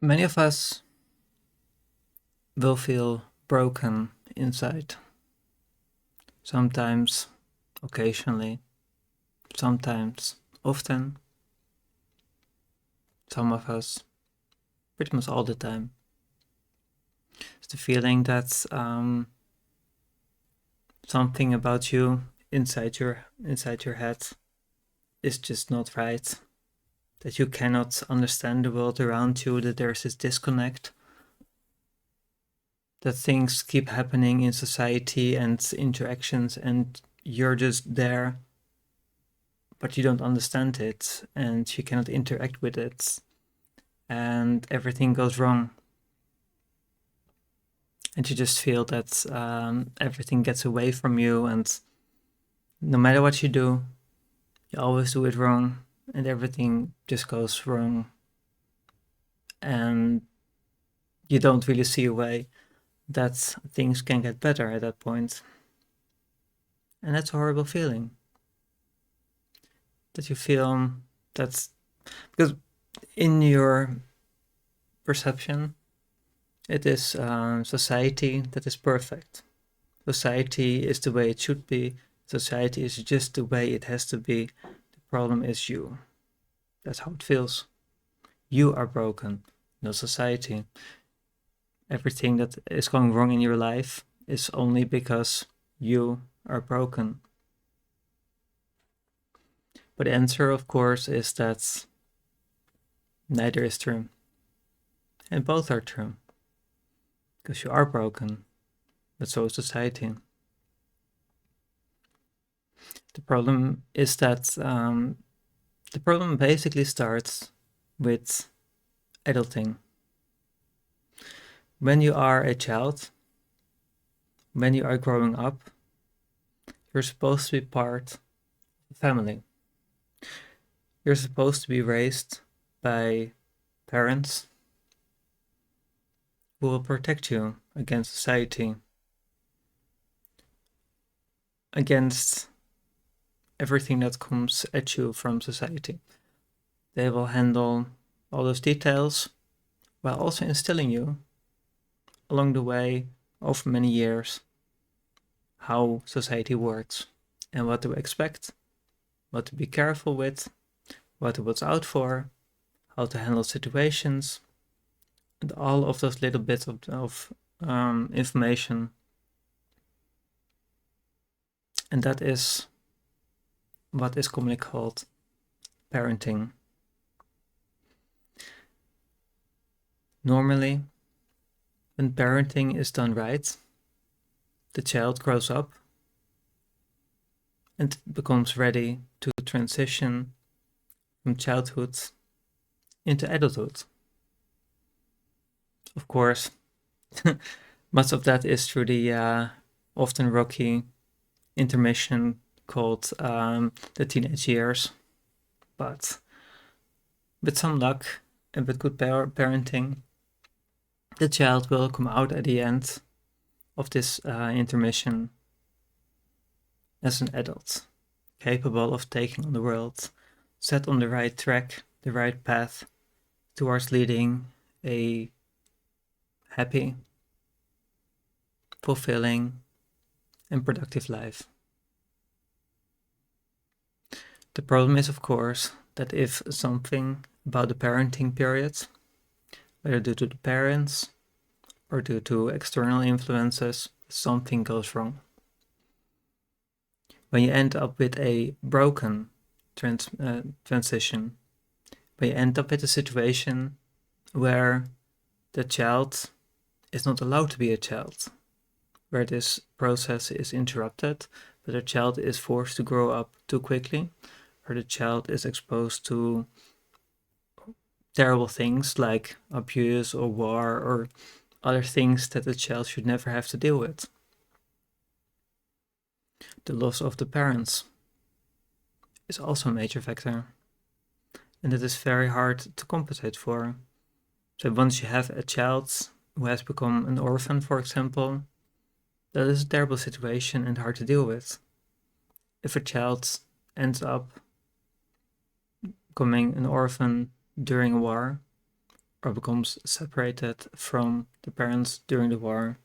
Many of us will feel broken inside. Sometimes, occasionally, sometimes, often. Some of us, pretty much all the time. It's the feeling that something about you inside your head is just not right. That you cannot understand the world around you, that there's this disconnect. That things keep happening in society and interactions and you're just there, but you don't understand it and you cannot interact with it and everything goes wrong. And you just feel that everything gets away from you, and no matter what you do, you always do it wrong and everything just goes wrong. And you don't really see a way that things can get better at that point. And that's a horrible feeling. That you feel that's because in your perception, it is society that is perfect. Society is the way it should be. Society is just the way it has to be. The problem is you. That's how it feels. You are broken, no society. Everything that is going wrong in your life is only because you are broken. But the answer, of course, is that neither is true. And both are true. Because you are broken, but so is society. The problem is that the problem basically starts with adulting. When you are a child, when you are growing up, you're supposed to be part of a family. You're supposed to be raised by parents who will protect you against society, against everything that comes at you from society. They will handle all those details while also instilling you along the way over many years how society works and what to expect, what to be careful with, what to watch out for, how to handle situations, and all of those little bits of information. And that is what is commonly called parenting. Normally, when parenting is done right, the child grows up and becomes ready to transition from childhood into adulthood. Of course, much of that is through the often rocky intermission called the teenage years. But with some luck and with good parenting, the child will come out at the end of this intermission as an adult, capable of taking on the world, set on the right track, the right path towards leading a happy, fulfilling, and productive life. The problem is, of course, that if something about the parenting period, whether due to the parents or due to external influences, something goes wrong. When you end up with a broken transition, when you end up with a situation where the child is not allowed to be a child, where this process is interrupted, where the child is forced to grow up too quickly, where the child is exposed to terrible things like abuse or war or other things that the child should never have to deal with. The loss of the parents is also a major factor, and it is very hard to compensate for. So once you have a child who has become an orphan, for example, that is a terrible situation and hard to deal with. If a child ends up becoming an orphan during a war, or becomes separated from the parents during the war,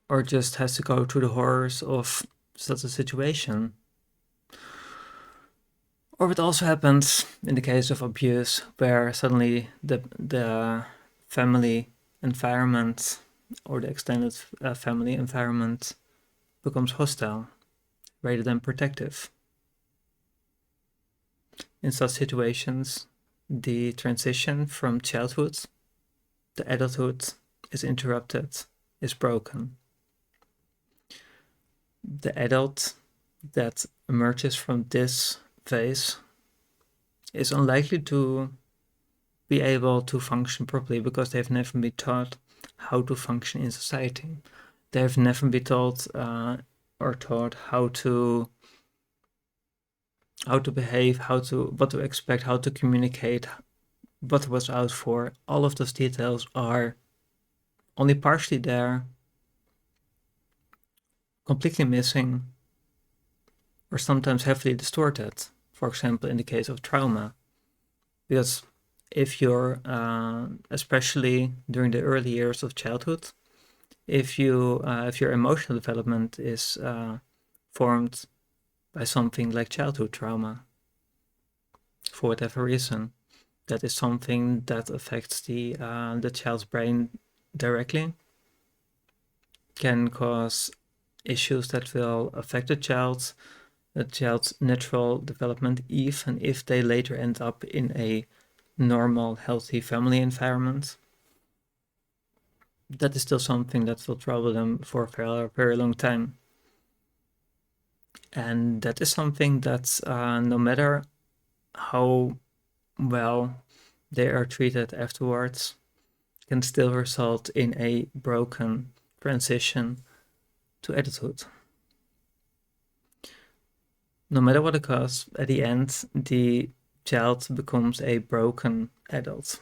or just has to go through the horrors of such a situation. Or it also happens in the case of abuse, where suddenly the family environment or the extended family environment becomes hostile rather than protective. In such situations, the transition from childhood to adulthood is interrupted, is broken. The adult that emerges from this phase is unlikely to be able to function properly because they've never been taught how to function in society. They've never been taught or taught how to behave, what to expect, how to communicate, what to watch out for. All of those details are only partially there, completely missing, or sometimes heavily distorted. For example, in the case of trauma, because if you're, especially during the early years of childhood, if your emotional development is formed by something like childhood trauma, for whatever reason, that is something that affects the child's brain directly, can cause issues that will affect the child's natural development, even if they later end up in a normal, healthy family environment. That is still something that will trouble them for a very, very long time. And that is something that no matter how well they are treated afterwards, can still result in a broken transition to adulthood. No matter what it costs, at the end, the child becomes a broken adult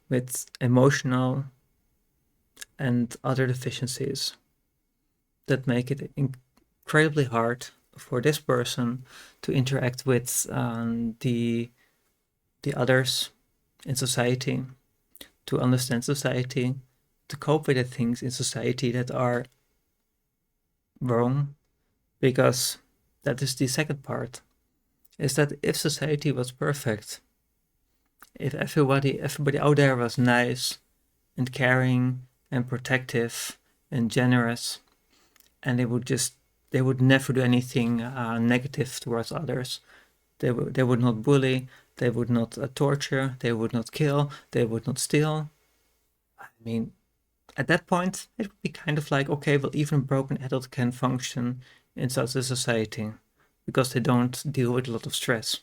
with emotional and other deficiencies that make it incredibly hard for this person to interact with the others in society, to understand society, to cope with the things in society that are wrong, because that is the second part, is that if society was perfect, if everybody out there was nice and caring and protective and generous, and they would never do anything negative towards others. They would not bully, they would not torture, they would not kill, they would not steal. I mean, at that point, it would be kind of like, okay, well, even a broken adult can function in such a society because they don't deal with a lot of stress.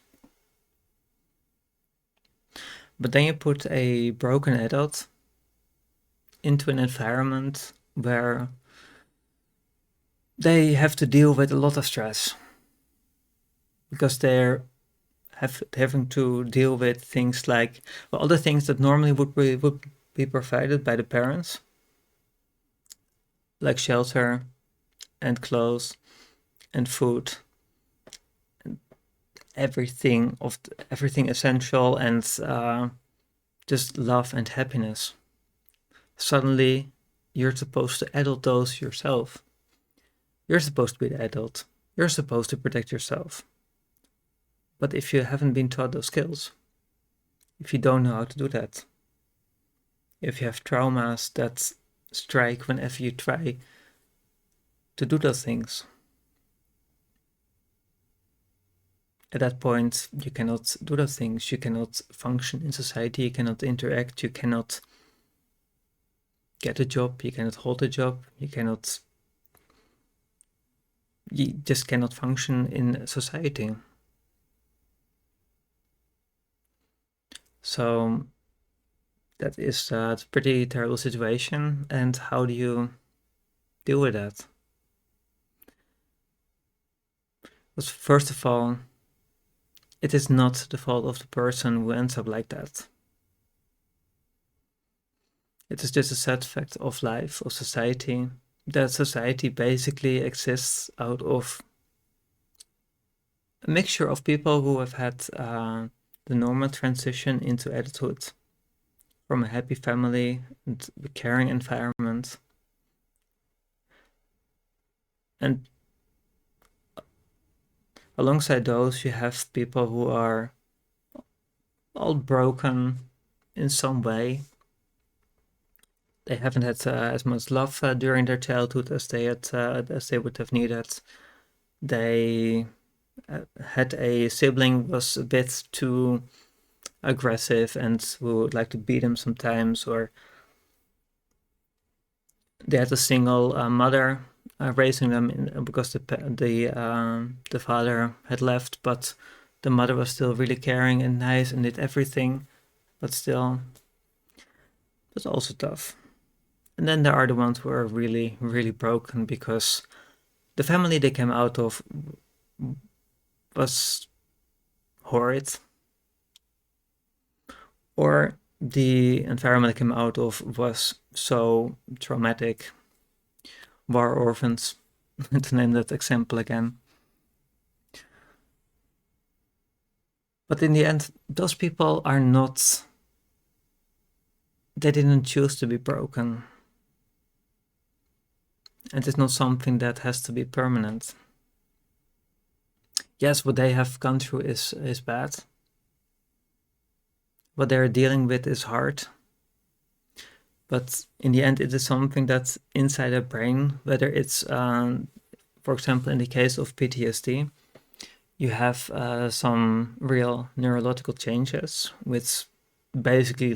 But then you put a broken adult into an environment where they have to deal with a lot of stress because they're having to deal with things like, well, other things that normally would be provided by the parents, like shelter and clothes and food, and everything essential, and just love and happiness. Suddenly, you're supposed to adult those yourself. You're supposed to be the adult. You're supposed to protect yourself. But if you haven't been taught those skills, if you don't know how to do that, if you have traumas that strike whenever you try to do those things, at that point, you cannot do those things. You cannot function in society. You cannot interact. You cannot get a job. You cannot hold a job. You just cannot function in society. So that is a pretty terrible situation. And how do you deal with that? Well, first of all, it is not the fault of the person who ends up like that. It is just a sad fact of life, of society, that society basically exists out of a mixture of people who have had the normal transition into adulthood from a happy family and a caring environment. And alongside those, you have people who are all broken in some way. They haven't had as much love during their childhood as they would have needed. They had a sibling was a bit too aggressive and would like to beat them sometimes, or they had a single mother raising them because the father had left, but the mother was still really caring and nice and did everything, but still, it was also tough. And then there are the ones who are really, really broken because the family they came out of was horrid, or the environment they came out of was so traumatic. War orphans, to name that example again. But in the end, those people are not, they didn't choose to be broken. And it's not something that has to be permanent. Yes, what they have gone through is bad. What they're dealing with is hard. But in the end, it is something that's inside their brain, whether it's, for example, in the case of PTSD, you have some real neurological changes, which basically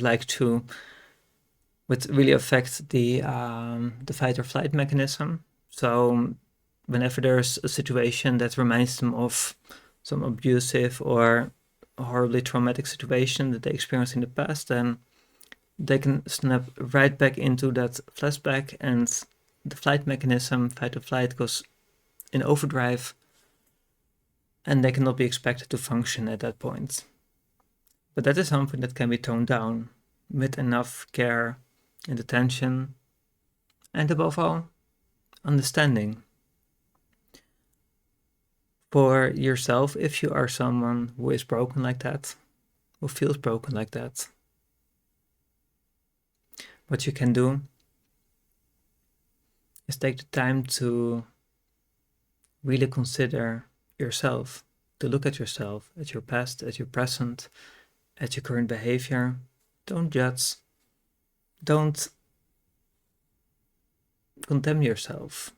which really affect the fight or flight mechanism. So whenever there's a situation that reminds them of some abusive or horribly traumatic situation that they experienced in the past, then they can snap right back into that flashback, and the flight mechanism, fight or flight, goes in overdrive, and they cannot be expected to function at that point. But that is something that can be toned down with enough care and attention, and above all, understanding for yourself. If you are someone who is broken like that, who feels broken like that, what you can do is take the time to really consider yourself, to look at yourself, at your past, at your present, at your current behavior. Don't judge. Don't condemn yourself.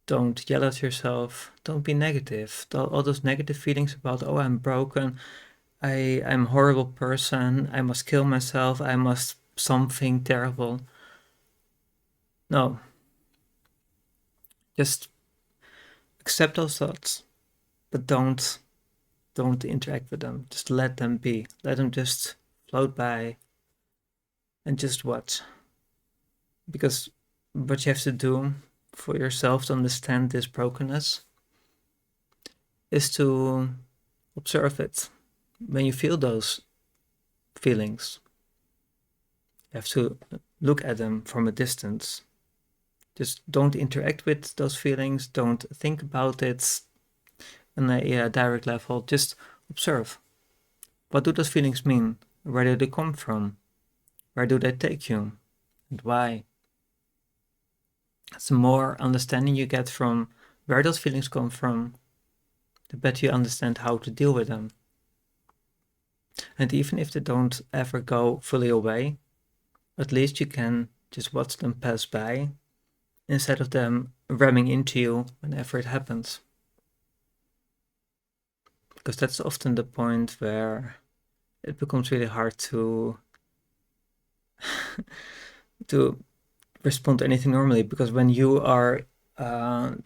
Don't yell at yourself. Don't be negative. All those negative feelings about, oh, I'm broken, I'm a horrible person, I must kill myself, I must something terrible. No. Just accept those thoughts, but don't interact with them. Just let them be. Let them just float by and just watch. Because what you have to do for yourself to understand this brokenness is to observe it. When you feel those feelings, you have to look at them from a distance. Just don't interact with those feelings. Don't think about it on a direct level. Just observe. What do those feelings mean? Where do they come from? Where do they take you? And why? The more understanding you get from where those feelings come from, the better you understand how to deal with them. And even if they don't ever go fully away, at least you can just watch them pass by instead of them ramming into you whenever it happens. Because that's often the point where it becomes really hard to to respond to anything normally. Because when you are, for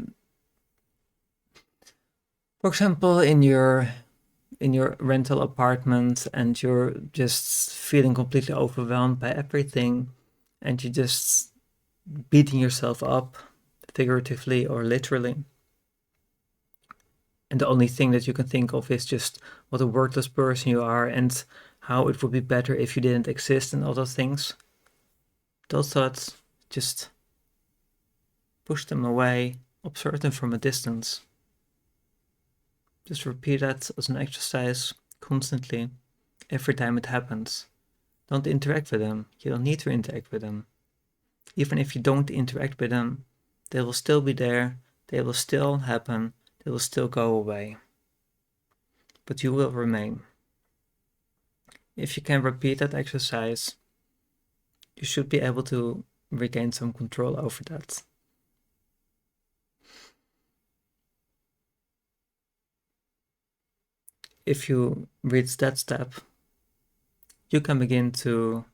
example, in your rental apartment and you're just feeling completely overwhelmed by everything, and you're just beating yourself up, figuratively or literally, and the only thing that you can think of is just what a worthless person you are and how it would be better if you didn't exist and all those things. Those thoughts, just push them away, observe them from a distance. Just repeat that as an exercise constantly, every time it happens. Don't interact with them. You don't need to interact with them. Even if you don't interact with them, they will still be there, they will still happen, they will still go away. But you will remain. If you can repeat that exercise, you should be able to regain some control over that. If you reach that step, you can begin to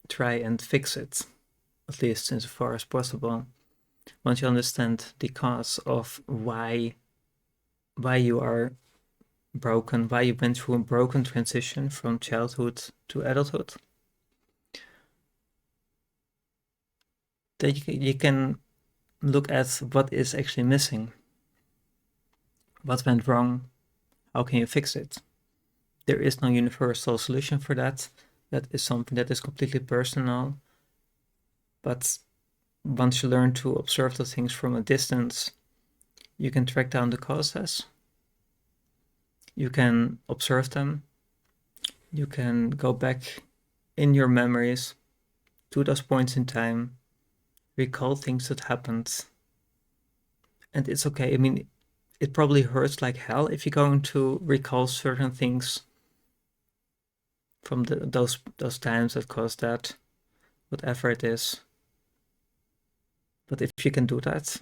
try and fix it, at least as far as possible. Once you understand the cause of why you are broken, why you went through a broken transition from childhood to adulthood, then you can look at what is actually missing. What went wrong? How can you fix it? There is no universal solution for that. That is something that is completely personal. But once you learn to observe the things from a distance, you can track down the causes. You can observe them. You can go back in your memories to those points in time, recall things that happened. And it's okay. I mean, it probably hurts like hell if you're going to recall certain things from those times that caused that, whatever it is. But if you can do that,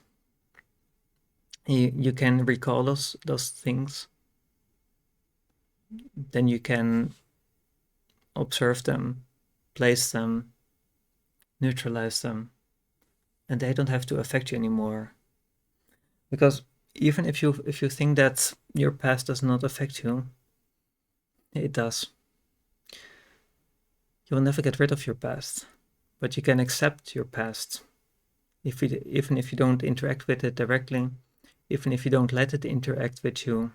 you can recall those things, then you can observe them, place them, neutralize them, and they don't have to affect you anymore. Because even if you think that your past does not affect you, it does. You will never get rid of your past, but you can accept your past. Even if you don't interact with it directly, even if you don't let it interact with you,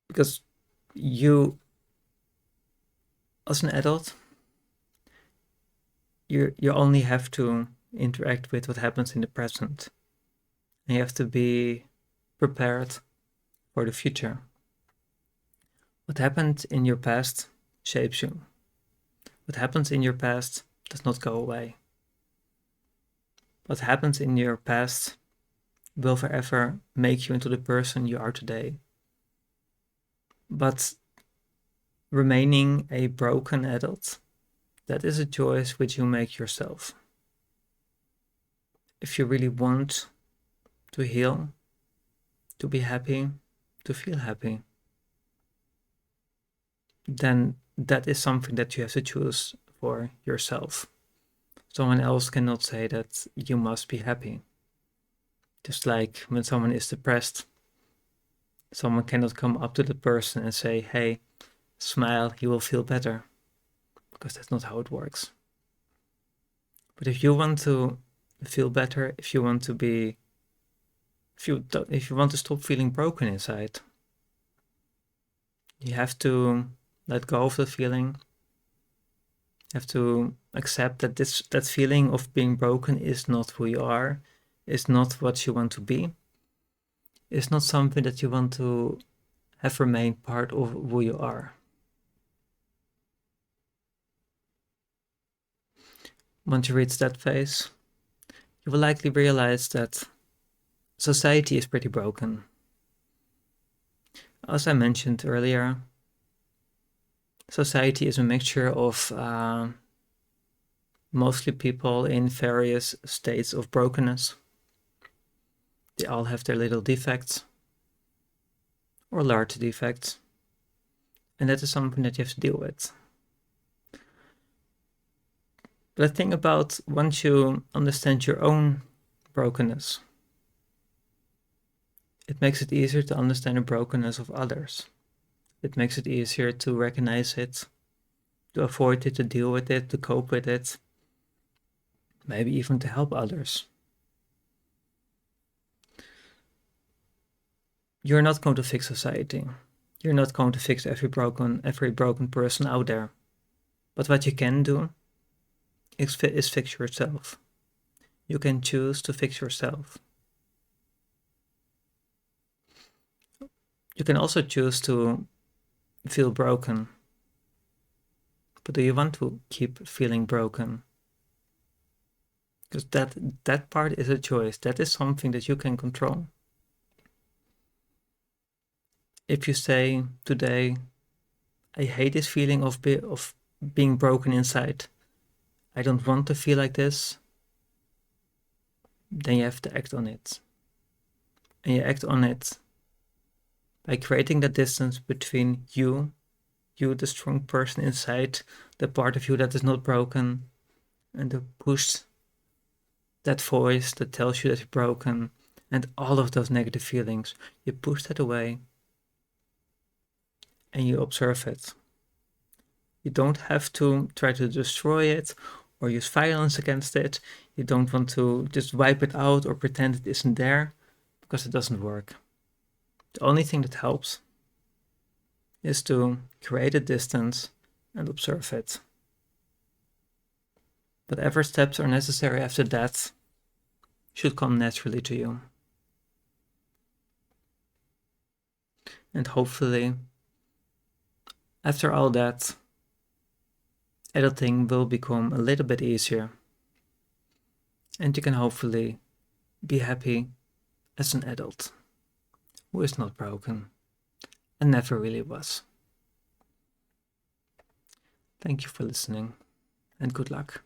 because you, as an adult, you only have to interact with what happens in the present, and you have to be prepared for the future. What happened in your past shapes you. What happens in your past does not go away. What happens in your past will forever make you into the person you are today. But remaining a broken adult, that is a choice which you make yourself. If you really want to heal, to be happy, to feel happy, then that is something that you have to choose for yourself. Someone else cannot say that you must be happy. Just like when someone is depressed, someone cannot come up to the person and say, hey, smile, you will feel better. Because that's not how it works. But if you want to feel better, if you want to stop feeling broken inside, you have to let go of the feeling. You have to accept that that feeling of being broken is not who you are, is not what you want to be. It's not something that you want to have remain part of who you are. Once you reach that phase, you will likely realize that society is pretty broken. As I mentioned earlier, society is a mixture of mostly people in various states of brokenness. They all have their little defects or large defects, and that is something that you have to deal with. But the thing about once you understand your own brokenness, it makes it easier to understand the brokenness of others. It makes it easier to recognize it, to avoid it, to deal with it, to cope with it, maybe even to help others. You're not going to fix society. You're not going to fix every broken person out there. But what you can do is fix yourself. You can choose to fix yourself. You can also choose to feel broken. But do you want to keep feeling broken? Because that part is a choice. That is something that you can control. If you say today, I hate this feeling of being broken inside, I don't want to feel like this, then you have to act on it. And you act on it by creating that distance between you, the strong person inside, the part of you that is not broken, and the push, that voice that tells you that you're broken, and all of those negative feelings. You push that away and you observe it. You don't have to try to destroy it or use violence against it. You don't want to just wipe it out or pretend it isn't there, because it doesn't work. The only thing that helps is to create a distance and observe it. Whatever steps are necessary after that should come naturally to you. And hopefully, after all that, adulting will become a little bit easier. And you can hopefully be happy as an adult who is not broken and never really was. Thank you for listening, and good luck.